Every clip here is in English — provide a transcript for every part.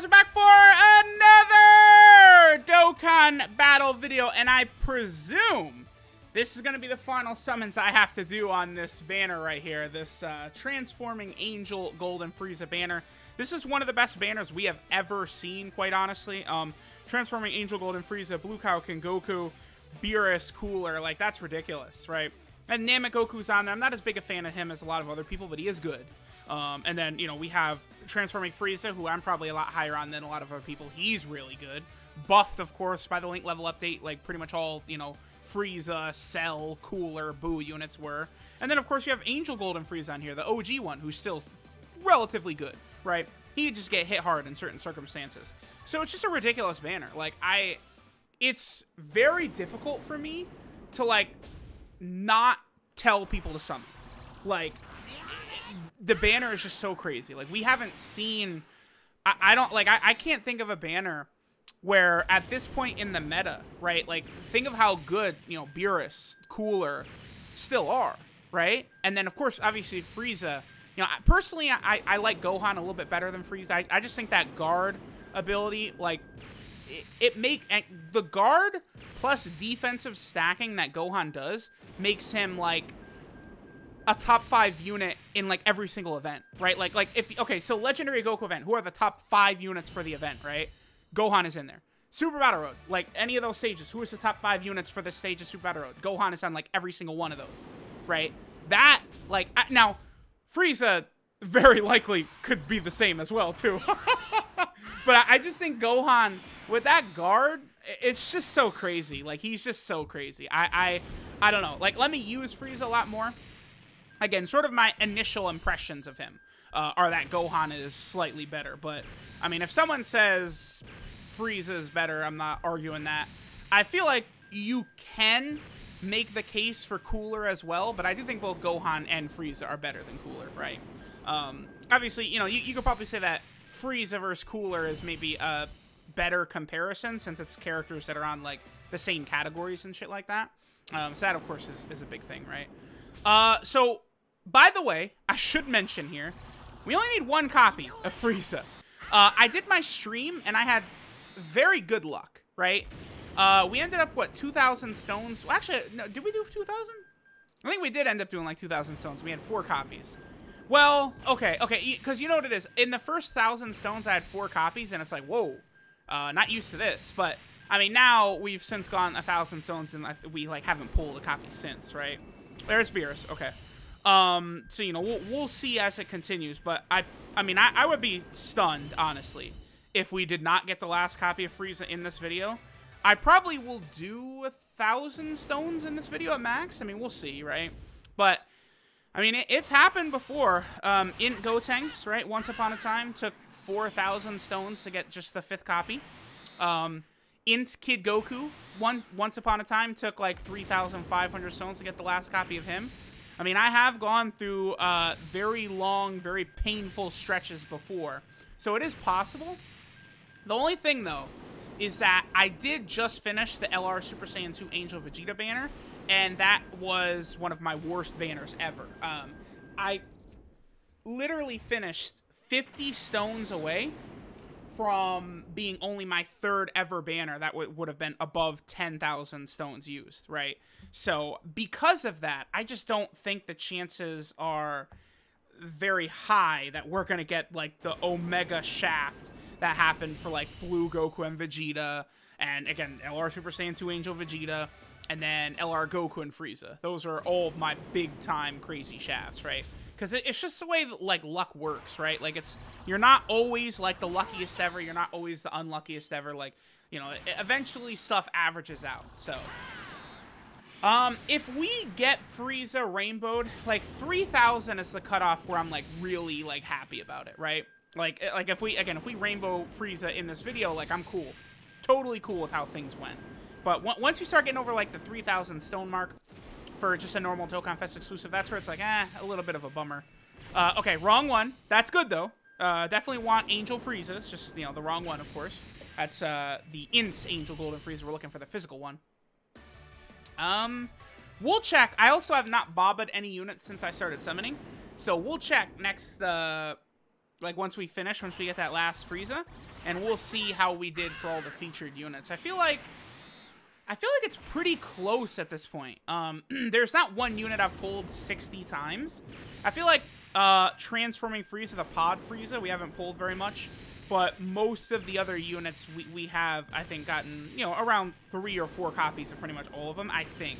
guys, we're back for another Dokkan battle video, and I presume this is going to be the final summons I have to do on this banner right here, this Transforming Angel Golden Frieza banner. This is one of the best banners we have ever seen, quite honestly. Transforming Angel Golden Frieza, Blue Kaioken Goku, Beerus, Cooler, like, that's ridiculous, right? And Namek Goku's on there. I'm not as big a fan of him as a lot of other people, but he is good. And then, you know, we have Transforming Frieza, who I'm probably a lot higher on than a lot of other people. He's really good. Buffed, of course, by the link level update, like pretty much all, you know, Frieza, Cell, Cooler, Boo units were. And then, of course, you have Angel Golden Frieza on here, the OG one, who's still relatively good, right? He could just get hit hard in certain circumstances. So it's just a ridiculous banner. Like, it's very difficult for me to, like, not tell people to summon. Like, the banner is just so crazy. Like, we haven't seen... I can't think of a banner where, at this point in the meta, right? Like, think of how good, you know, Beerus, Cooler still are, right? And then, of course, obviously, Frieza. You know, personally, I like Gohan a little bit better than Frieza. I just think that guard ability, like, the guard plus defensive stacking that Gohan does makes him, like, a top 5 unit in, like, every single event, right? Like if, okay, so Legendary Goku event, who are the top 5 units for the event, right? Gohan is in there. Super Battle Road, like, any of those stages, who is the top 5 units for this stage of Super Battle Road? Gohan is on, like, every single one of those, right? That, like, now, Frieza very likely could be the same as well, too. But I just think Gohan, with that guard, it's just so crazy. Like, he's just so crazy. I don't know. Like, let me use Frieza a lot more. Again, sort of my initial impressions of him are that Gohan is slightly better. But, I mean, if someone says Frieza is better, I'm not arguing that. I feel like you can make the case for Cooler as well, but I do think both Gohan and Frieza are better than Cooler, right? Obviously, you know, you could probably say that Frieza versus Cooler is maybe a better comparison since it's characters that are on, like, the same categories and shit like that. So that, of course, is a big thing, right? So, by the way, I should mention here, we only need 1 copy of Frieza. I did my stream, and I had very good luck, right? We ended up, what, 2,000 stones? Well, actually, no, did we do 2,000? I think we did end up doing, like, 2,000 stones. We had 4 copies. Well, okay, because you know what it is. In the first 1,000 stones, I had 4 copies, and it's like, whoa, not used to this. But, I mean, now we've since gone 1,000 stones, and we, like, haven't pulled a copy since, right? There's Beerus, okay. So, you know, we'll see as it continues, but I mean, I would be stunned, honestly, if we did not get the last copy of Frieza in this video. I probably will do 1,000 stones in this video at max. I mean, we'll see, right? But, I mean, it's happened before. In Gotenks, right? Once upon a time, took 4,000 stones to get just the 5th copy. Int Kid Goku, once upon a time, took like 3,500 stones to get the last copy of him. I mean, I have gone through very long, very painful stretches before, so it is possible. The only thing, though, is that I did just finish the LR Super Saiyan 2 Angel Vegeta banner, and that was one of my worst banners ever. I literally finished 50 stones away from being only my 3rd ever banner that would have been above 10,000 stones used, right? So, because of that, I just don't think the chances are very high that we're going to get, like, the Omega Shaft that happened for, like, Blue Goku and Vegeta, and, again, LR Super Saiyan 2 Angel Vegeta, and then LR Goku and Frieza. Those are all of my big-time crazy shafts, right? Because it's just the way that, like, luck works, right? Like, you're not always, like, the luckiest ever. You're not always the unluckiest ever. Like, you know, eventually stuff averages out. So, if we get Frieza rainbowed, like, 3,000 is the cutoff where I'm, like, really, like, happy about it, right? Like, if we rainbow Frieza in this video, like, I'm cool. Totally cool with how things went. But once you start getting over, like, the 3,000 stone mark, for just a normal Dokkan Fest exclusive, that's where it's like, a little bit of a bummer. Okay, wrong one. That's good, though. Definitely want Angel Frieza. It's just, you know, the wrong one, of course. That's the Int Angel Golden Frieza. We're looking for the physical one. We'll check. I also have not bobbed any units since I started summoning. So we'll check next like once we get that last Frieza, and we'll see how we did for all the featured units. I feel like it's pretty close at this point. There's not one unit I've pulled 60 times. I feel like transforming Frieza, the pod Frieza, we haven't pulled very much. But most of the other units we have, I think, gotten, you know, around 3 or 4 copies of pretty much all of them, I think.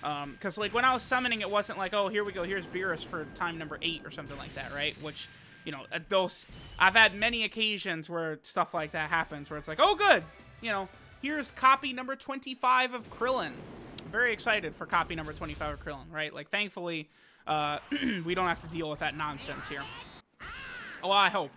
Because, like, when I was summoning, it wasn't like, oh, here we go, here's Beerus for time number 8 or something like that, right? Which, you know, I've had many occasions where stuff like that happens, where it's like, oh, good, you know, here's copy number 25 of Krillin. I'm very excited for copy number 25 of Krillin, right? Like, thankfully, we don't have to deal with that nonsense here. Well, I hope.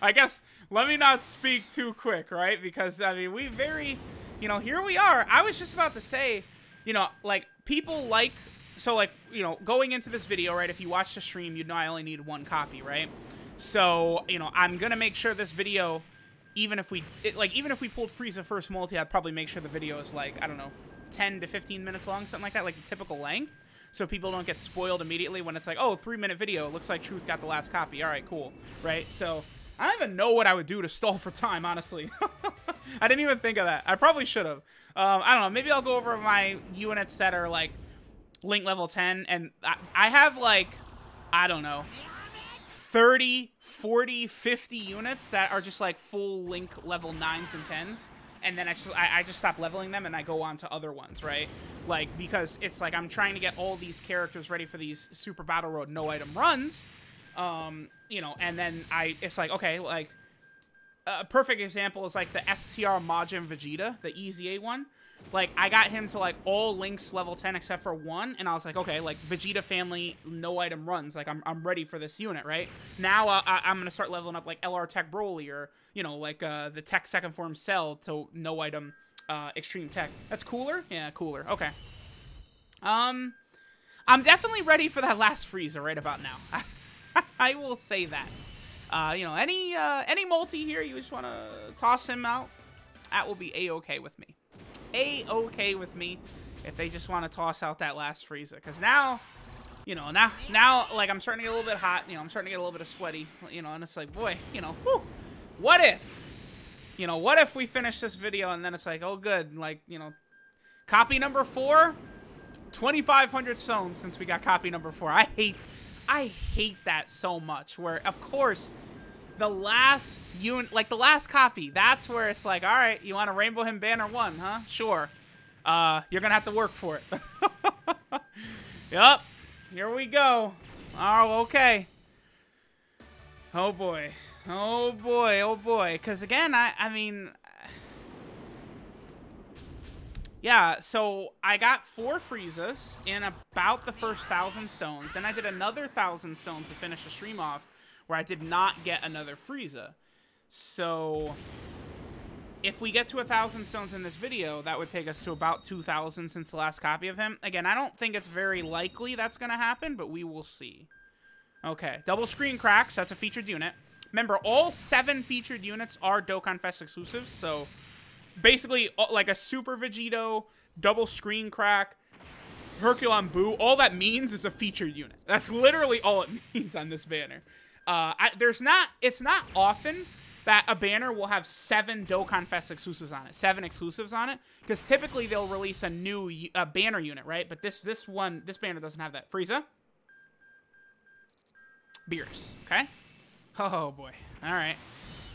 I guess, let me not speak too quick, right? Because, I mean, we very, you know, here we are. I was just about to say, you know, like, people like, so, like, you know, going into this video, right, if you watch the stream, you'd know I only need 1 copy, right? So, you know, I'm gonna make sure this video, even if we pulled Frieza first multi, I'd probably make sure the video is, like, I don't know, 10 to 15 minutes long, something like that, like the typical length. So people don't get spoiled immediately when it's like, oh, 3-minute video. Looks like Truth got the last copy. All right, cool. Right? So I don't even know what I would do to stall for time, honestly. I didn't even think of that. I probably should have. I don't know. Maybe I'll go over my units that are, like, Link level 10. And I have, like, I don't know, 30, 40, 50 units that are just, like, full Link level 9s and 10s. And then I just stop leveling them and I go on to other ones, right? Like, because it's like I'm trying to get all these characters ready for these Super Battle Road no item runs, you know, and then it's like, okay, like, a perfect example is like the STR Majin Vegeta, the EZA one. Like, I got him to, like, all Links level 10 except for 1, and I was like, okay, like, Vegeta family no item runs, like, I'm ready for this unit, right? Now I'm gonna start leveling up, like, LR Tech Broly, or, you know, like, the Tech second form Cell to no item Extreme Tech. That's cooler? Yeah, cooler. Okay. I'm definitely ready for that last Frieza right about now. I will say that. You know, any multi here, you just want to toss him out, that will be A-okay with me. A-okay with me if they just want to toss out that last Frieza. Because now, you know, now, like, I'm starting to get a little bit hot. You know, I'm starting to get a little bit of sweaty. You know, and it's like, boy, you know, whew, what if? You know, what if we finish this video and then it's like, oh, good. Like, you know, copy number 4, 2,500 stones since we got copy number 4. I hate that so much. Where, of course, the last unit, like the last copy, that's where it's like, all right, you want a Rainbow Hymn Banner 1, huh? Sure. You're gonna have to work for it. Yup. Here we go. Oh, okay. Oh boy. Oh boy. Oh boy. Because again, I mean, yeah. So I got 4 Friezas in about the first 1,000 stones. Then I did another 1,000 stones to finish the stream off, where I did not get another Frieza. So if we get to 1,000 stones in this video, that would take us to about 2,000 since the last copy of him. Again, I don't think it's very likely that's going to happen, but we will see. Okay, double screen cracks. That's a featured unit. Remember, all 7 featured units are Dokkan Fest exclusives. So basically, like a Super Vegito, double screen crack, Herculon Buu, all that means is a featured unit. That's literally all it means on this banner. It's not often that a banner will have 7 Dokkan Fest exclusives on it, 7 exclusives on it, because typically they'll release a new banner unit, right? But this banner doesn't have that. Frieza, Beerus, okay? Oh boy, all right,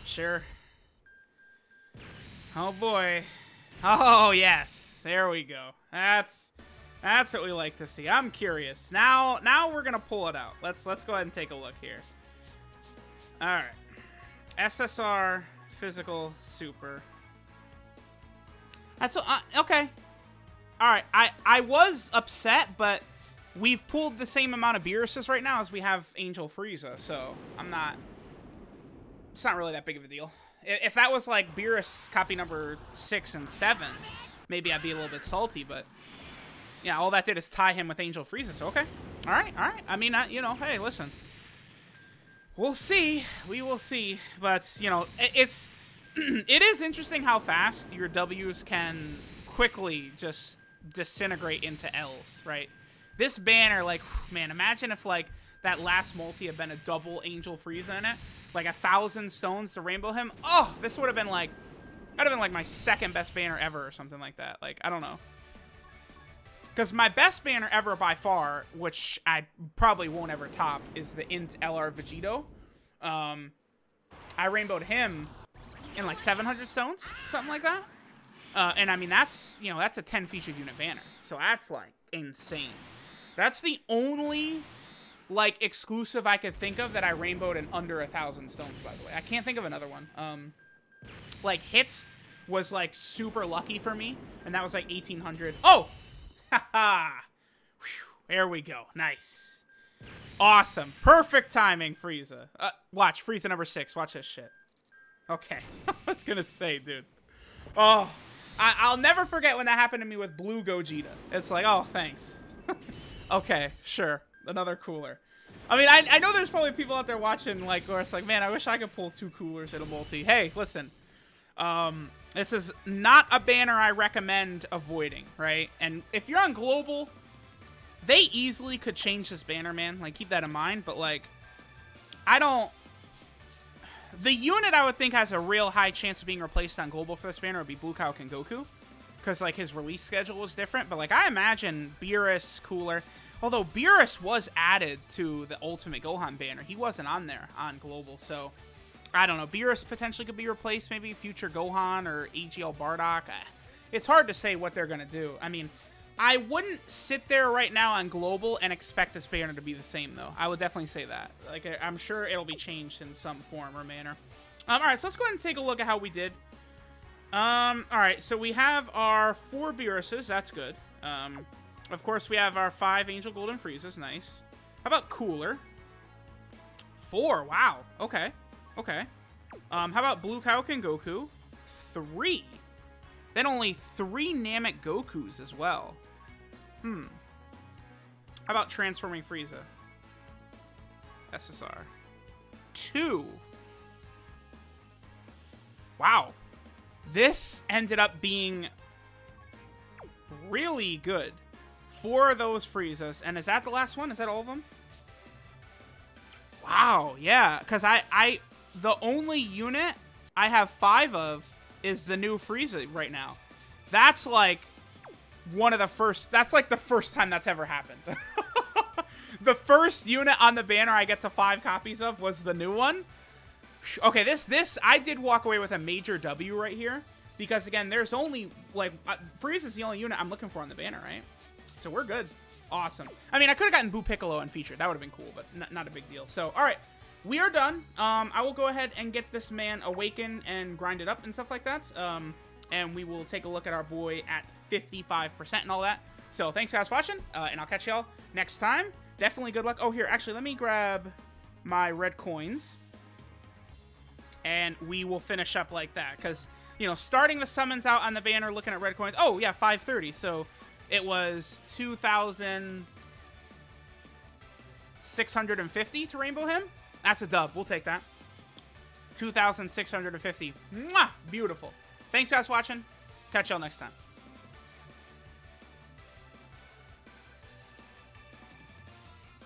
sure. Oh boy, oh yes, there we go. That's what we like to see. I'm curious. Now we're gonna pull it out. Let's go ahead and take a look here. All right, SSR physical super. That's okay. All right, I was upset, but we've pulled the same amount of Beeruses right now as we have Angel Frieza, so it's not really that big of a deal. If that was like Beerus copy number 6 and 7, maybe I'd be a little bit salty, but yeah, all that did is tie him with Angel Frieza, so okay. All right. I mean, you know, hey, listen. We'll see. We will see. But, you know, it is interesting how fast your W's can quickly just disintegrate into L's, right? This banner, like, man, imagine if, like, that last multi had been a double Angel Frieza in it, like 1,000 stones to rainbow him, oh, this would have been like, that'd have been like my second best banner ever or something like that. Like, I don't know. Because my best banner ever by far, which I probably won't ever top, is the Int LR Vegito. I rainbowed him in like 700 stones, something like that. And I mean, that's, you know, that's a 10 featured unit banner. So that's like insane. That's the only like exclusive I could think of that I rainbowed in under 1,000 stones, by the way. I can't think of another one. Like Hit was like super lucky for me, and that was like 1,800. Oh! Haha! There we go. Nice. Awesome. Perfect timing, Frieza. Watch, Frieza number 6. Watch this shit. Okay. I was gonna say, dude. Oh, I'll never forget when that happened to me with Blue Gogeta. It's like, oh, thanks. Okay, sure. Another cooler. I mean, I know there's probably people out there watching, like, where it's like, man, I wish I could pull 2 coolers in a multi. Hey, listen. This is not a banner I recommend avoiding, right? And if you're on Global, they easily could change this banner, man. Like, keep that in mind. But, like, I don't... The unit I would think has a real high chance of being replaced on Global for this banner would be Blue Kaioken Goku. Because, like, his release schedule was different. But, like, I imagine Beerus cooler. Although Beerus was added to the Ultimate Gohan banner. He wasn't on there on Global, so... I don't know. Beerus potentially could be replaced. Maybe future Gohan or AGL Bardock. It's hard to say what they're going to do. I mean, I wouldn't sit there right now on Global and expect this banner to be the same, though. I would definitely say that. Like, I'm sure it'll be changed in some form or manner. Alright, so let's go ahead and take a look at how we did. Alright, so we have our 4 Beeruses. That's good. Of course, we have our 5 Angel Golden Friezas. Nice. How about Cooler? 4. Wow. Okay. Okay. How about Blue Kaioken Goku? 3. Then only 3 Namek Gokus as well. How about Transforming Frieza? SSR. 2. Wow. This ended up being really good. 4 of those Friezas. And is that the last one? Is that all of them? Wow. Yeah. Because the only unit I have 5 of is the new Frieza right now. That's like one of the first... That's like the first time that's ever happened. The first unit on the banner I get to 5 copies of was the new one. Okay, this I did walk away with a major W right here. Because, again, there's only... Like, Frieza's the only unit I'm looking for on the banner, right? So we're good. Awesome. I mean, I could have gotten Boo Piccolo unfeatured. That would have been cool, but not a big deal. So, alright. We are done. I will go ahead and get this man awakened and grinded up and stuff like that. And we will take a look at our boy at 55% and all that. So thanks guys for watching, and I'll catch y'all next time. Definitely good luck. Oh, here, actually, let me grab my red coins. And we will finish up like that. Because, you know, starting the summons out on the banner, looking at red coins. Oh, yeah, 530. So it was 2,650 to rainbow him. That's a dub. We'll take that. 2,650. Mwah! Beautiful. Thanks, guys, for watching. Catch y'all next time.